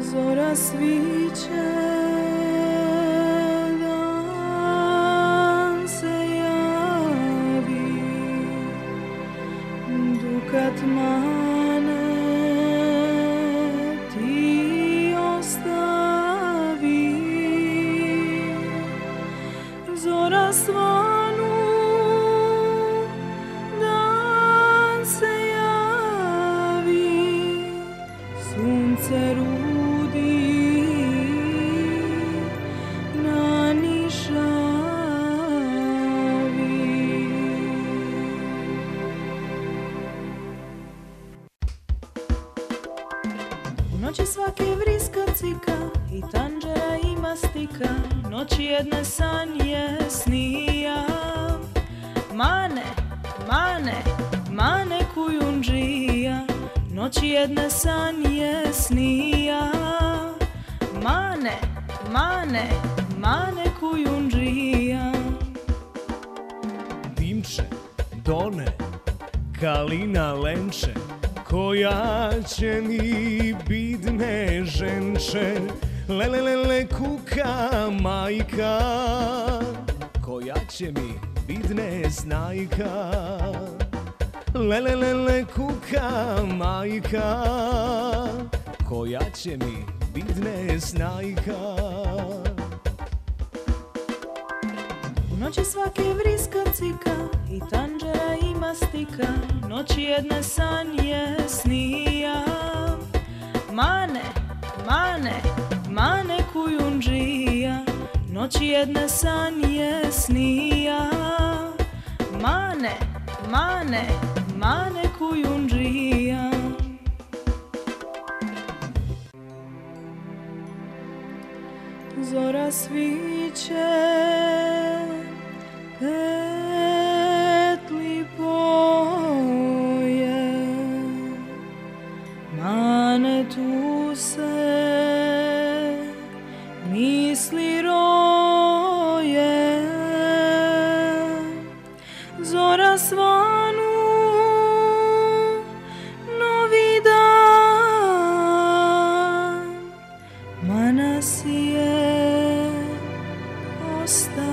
Zora sviće, dan se javi, dukat mane ti ostavi. Zora svanu, dan se javi, sunce rudi na nišavi. U noći svake vriska cika i tanđera i mastika, noći jedne sanje snija. Mane, mane, mane kujundžija, noći jedne sanje snija. Mane, mane, mane kujundžija. Dimče, done, kalina lenče, koja će mi bidne ženče. Lele, lele, kuka majka, koja će mi bidne znajka. Lele, lele, kuka majka, koja će mi bidne znajka. U noći svake vriska cika i tanđera i mastika, noći jedne sanje snija. Mane, mane, mane kujundžija, noći jedne sanje snija. Mane, mane, mane kujundžija. Zora sviće, petli poje, mane tu se misli roje. Zora svanu, novi dan, mana si je ostavi.